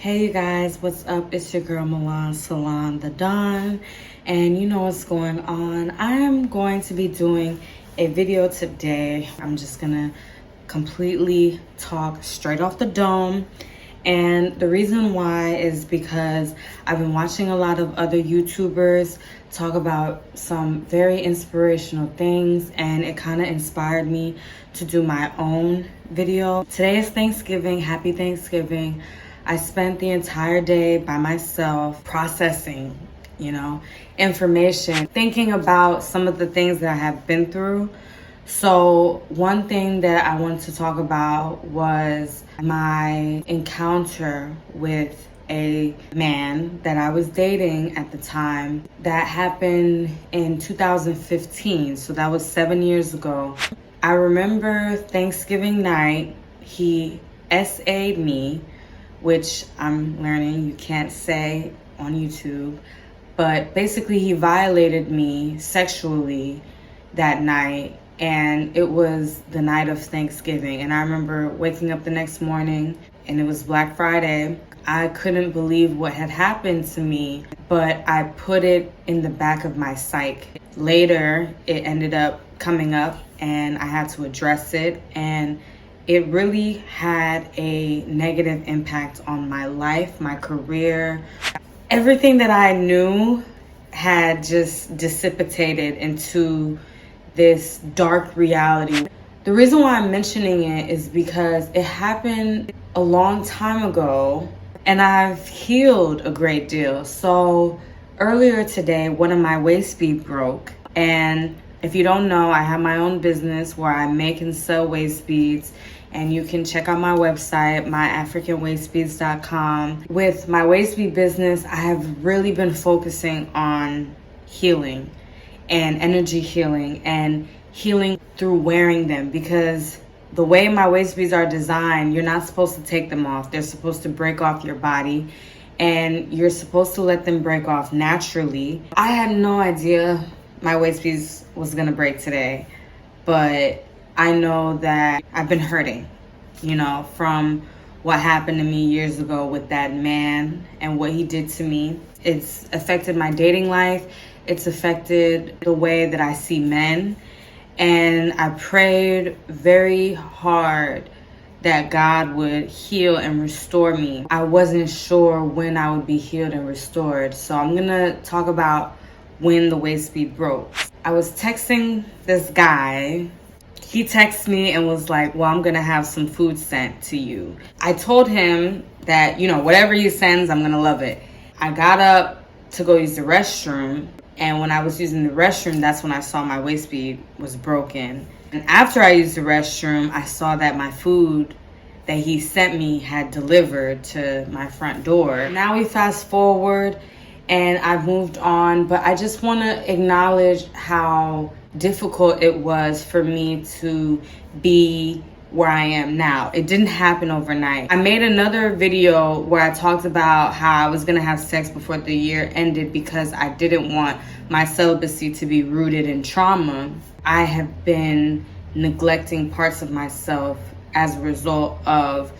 Hey you guys, what's up? It's your girl Milan Salon the Don, and you know what's going on. I'm going to be doing a video today. I'm just gonna completely talk straight off the dome, and the reason why is because I've been watching a lot of other YouTubers talk about some very inspirational things, and it kind of inspired me to do my own video. Today is Thanksgiving. Happy Thanksgiving. I spent the entire day by myself processing, information, thinking about some of the things that I have been through. So one thing that I wanted to talk about was my encounter with a man that I was dating at the time. That happened in 2015, so that was 7 years ago. I remember Thanksgiving night, he SA'd me, which I'm learning you can't say on YouTube, but basically he violated me sexually that night, and it was the night of Thanksgiving. And I remember waking up the next morning and it was Black Friday. I couldn't believe what had happened to me, but I put it in the back of my psyche. Later, it ended up coming up and I had to address it, and it really had a negative impact on my life, my career. Everything that I knew had just dissipated into this dark reality. The reason why I'm mentioning it is because it happened a long time ago and I've healed a great deal. So earlier today, one of my waist beads broke. And if you don't know, I have my own business where I make and sell waist beads. And you can check out my website, myafricanwaistbeads.com. With my waist bead business, I have really been focusing on healing and energy healing and healing through wearing them, because the way my waist beads are designed, you're not supposed to take them off. They're supposed to break off your body, and you're supposed to let them break off naturally. I had no idea my waist beads was gonna break today, but I know that I've been hurting, from what happened to me years ago with that man and what he did to me. It's affected my dating life. It's affected the way that I see men. And I prayed very hard that God would heal and restore me. I wasn't sure when I would be healed and restored. So I'm gonna talk about when the waist bead broke. I was texting this guy. He texted me and was like, well, I'm gonna have some food sent to you. I told him that, whatever he sends, I'm gonna love it. I got up to go use the restroom, and when I was using the restroom, that's when I saw my waist bead was broken. And after I used the restroom, I saw that my food that he sent me had delivered to my front door. Now we fast forward and I've moved on, but I just wanna acknowledge how difficult it was for me to be where I am now. It didn't happen overnight. I made another video where I talked about how I was gonna have sex before the year ended because I didn't want my celibacy to be rooted in trauma. I have been neglecting parts of myself as a result of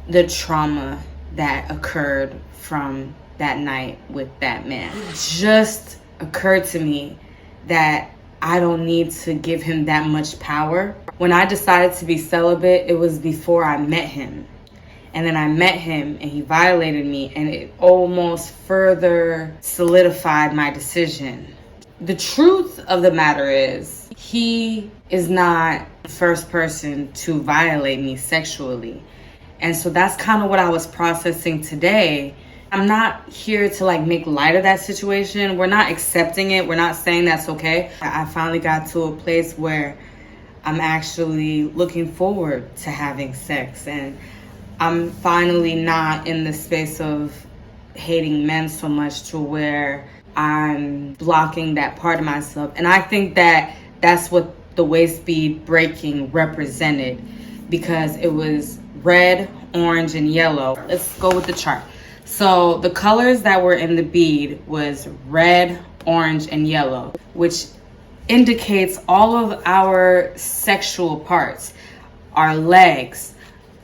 the trauma that occurred from that night with that man. It just occurred to me that I don't need to give him that much power. When I decided to be celibate, it was before I met him. And then I met him and he violated me, and it almost further solidified my decision. The truth of the matter is, he is not the first person to violate me sexually. And so that's kind of what I was processing today. I'm not here to make light of that situation. We're not accepting it. We're not saying that's okay. I finally got to a place where I'm actually looking forward to having sex, and I'm finally not in the space of hating men so much to where I'm blocking that part of myself. And I think that that's what the waist bead breaking represented, because it was red, orange, and yellow. Let's go with the chart. So the colors that were in the bead was red, orange, and yellow, which indicates all of our sexual parts, our legs,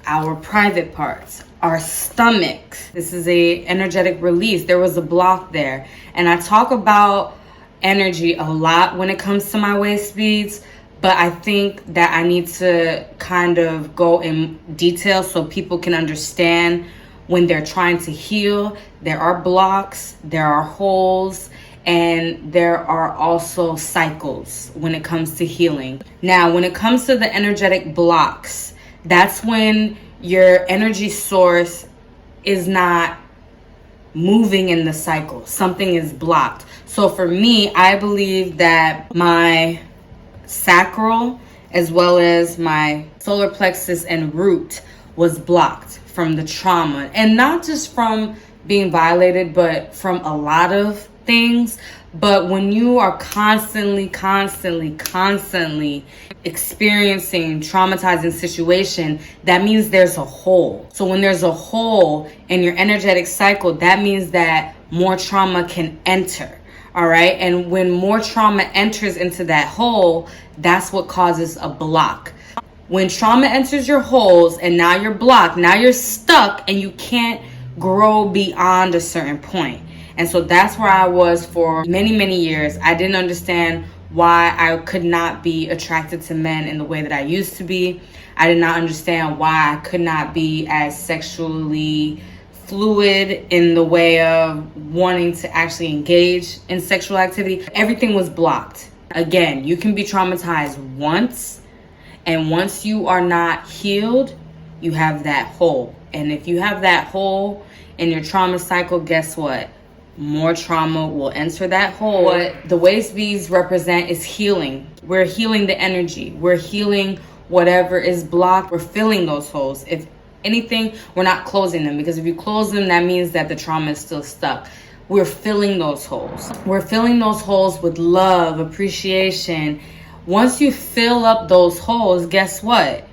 our private parts, our stomachs. This is a energetic release. There was a block there. And I talk about energy a lot when it comes to my waist beads, but I think that I need to kind of go in detail so people can understand when they're trying to heal. There are blocks, there are holes, and there are also cycles when it comes to healing. Now, when it comes to the energetic blocks, that's when your energy source is not moving in the cycle. Something is blocked. So for me, I believe that my sacral as well as my solar plexus and root was blocked from the trauma, and not just from being violated, but from a lot of things. But when you are constantly experiencing traumatizing situation, that means there's a hole. So when there's a hole in your energetic cycle, that means that more trauma can enter. All right. And when more trauma enters into that hole, that's what causes a block. When trauma enters your holes and now you're blocked, now you're stuck and you can't grow beyond a certain point. And so that's where I was for many years. I didn't understand why I could not be attracted to men in the way that I used to be. I did not understand why I could not be as sexually fluid in the way of wanting to actually engage in sexual activity. Everything was blocked. Again, you can be traumatized once, and once you are not healed, you have that hole. And if you have that hole in your trauma cycle, guess what? More trauma will enter that hole. What the waist beads represent is healing. We're healing the energy. We're healing whatever is blocked. We're filling those holes. If anything, we're not closing them, because if you close them, that means that the trauma is still stuck. We're filling those holes. We're filling those holes with love, appreciation. Once you fill up those holes, guess what?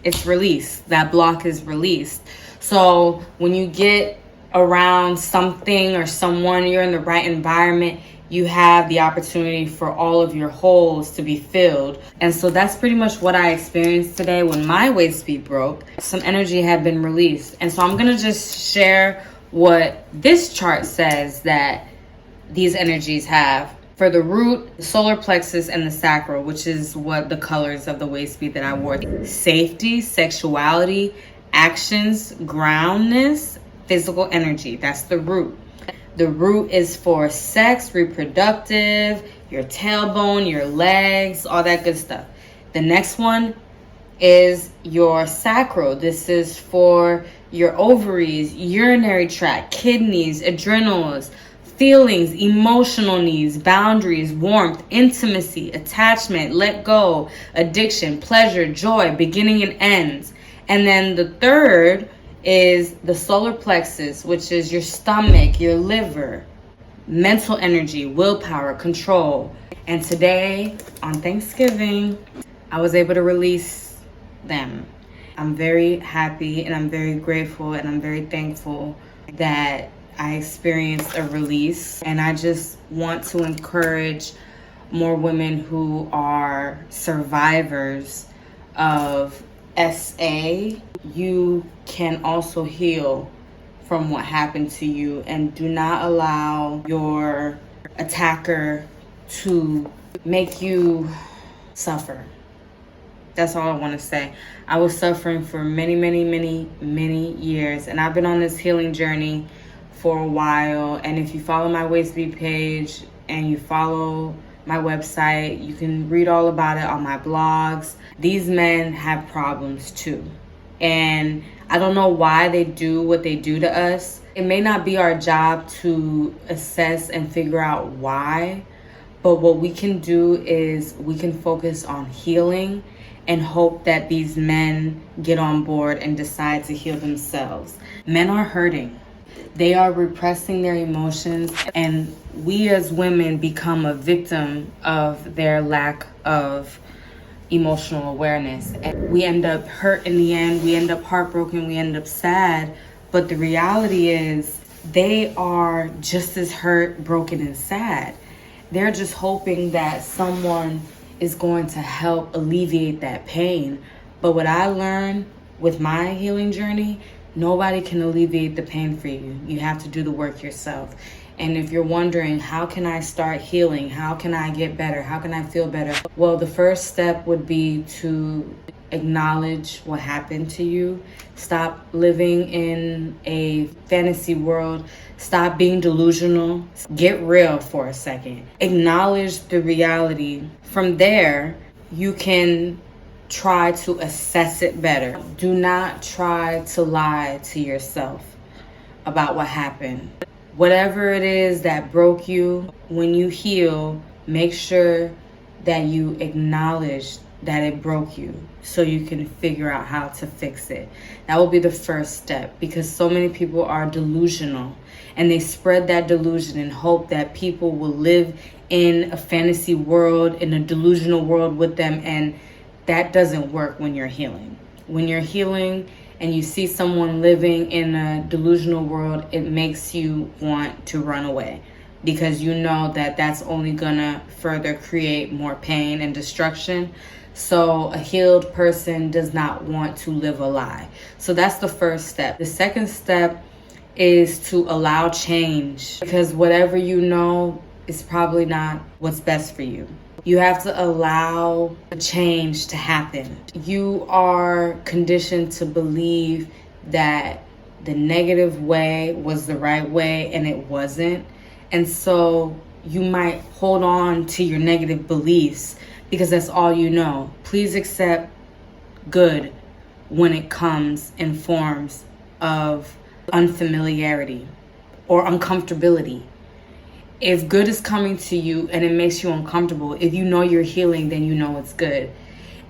It's released. That block is released. So when you get around something or someone, you're in the right environment, you have the opportunity for all of your holes to be filled. And so that's pretty much what I experienced today when my waist bead broke. Some energy had been released. And so I'm going to just share what this chart says that these energies have. For the root, the solar plexus, and the sacral, which is what the colors of the waist bead that I wore. Safety, sexuality, actions, groundness, physical energy. That's the root. The root is for sex, reproductive, your tailbone, your legs, all that good stuff. The next one is your sacral. This is for your ovaries, urinary tract, kidneys, adrenals, feelings, emotional needs, boundaries, warmth, intimacy, attachment, let go, addiction, pleasure, joy, beginning and ends. And then the third is the solar plexus, which is your stomach, your liver, mental energy, willpower, control. And today, on Thanksgiving, I was able to release them. I'm very happy and I'm very grateful and I'm very thankful that I experienced a release. And I just want to encourage more women who are survivors of SA. You can also heal from what happened to you, and do not allow your attacker to make you suffer. That's all I want to say. I was suffering for many years, and I've been on this healing journey for a while. And if you follow my waist bead page and you follow my website, you can read all about it on my blogs. These men have problems too. And I don't know why they do what they do to us. It may not be our job to assess and figure out why, but what we can do is we can focus on healing and hope that these men get on board and decide to heal themselves. Men are hurting. They are repressing their emotions, and we as women become a victim of their lack of emotional awareness. And we end up hurt in the end, we end up heartbroken, we end up sad. But the reality is they are just as hurt, broken, and sad. They're just hoping that someone is going to help alleviate that pain. But what I learned with my healing journey, nobody can alleviate the pain for you. You have to do the work yourself. And if you're wondering, how can I start healing? How can I get better? How can I feel better? Well, the first step would be to acknowledge what happened to you. Stop living in a fantasy world. Stop being delusional. Get real for a second. Acknowledge the reality. From there, you can try to assess it better. Do not try to lie to yourself about what happened. Whatever it is that broke you, when you heal, make sure that you acknowledge that it broke you so you can figure out how to fix it. That will be the first step, because so many people are delusional and they spread that delusion and hope that people will live in a fantasy world, in a delusional world with them, and that doesn't work when you're healing. When you're healing and you see someone living in a delusional world, it makes you want to run away, because you know that that's only gonna further create more pain and destruction. So a healed person does not want to live a lie. So that's the first step. The second step is to allow change, because whatever you know is probably not what's best for you. You have to allow a change to happen. You are conditioned to believe that the negative way was the right way, and it wasn't. And so you might hold on to your negative beliefs because that's all you know. Please accept good when it comes in forms of unfamiliarity or uncomfortability. If good is coming to you and it makes you uncomfortable, if you know you're healing, then you know it's good.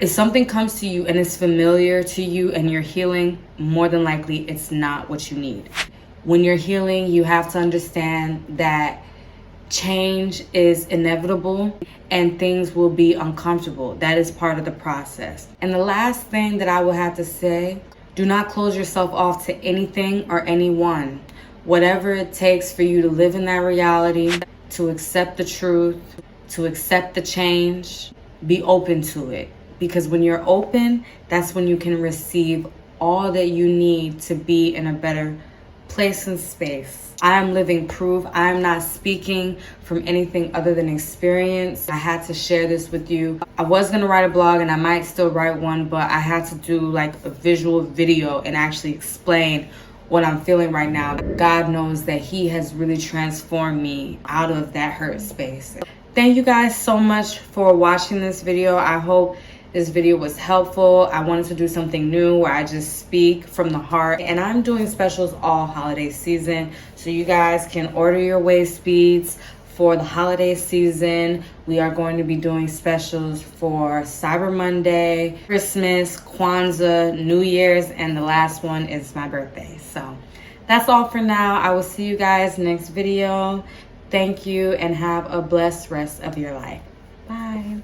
If something comes to you and it's familiar to you and you're healing, more than likely it's not what you need. When you're healing, you have to understand that change is inevitable and things will be uncomfortable. That is part of the process. And the last thing that I will have to say, do not close yourself off to anything or anyone. Whatever it takes for you to live in that reality, to accept the truth, to accept the change, be open to it. Because when you're open, that's when you can receive all that you need to be in a better place and space. I am living proof. I am not speaking from anything other than experience. I had to share this with you. I was going to write a blog, and I might still write one, but I had to do like a visual video and actually explain what I'm feeling right now. God knows that He has really transformed me out of that hurt space. Thank you guys so much for watching this video. I hope this video was helpful. I wanted to do something new where I just speak from the heart, and I'm doing specials all holiday season, so you guys can order your waist beads for the holiday season. We are going to be doing specials for Cyber Monday, Christmas, Kwanzaa, New Year's, and the last one is my birthday. So that's all for now. I will see you guys next video. Thank you and have a blessed rest of your life. Bye.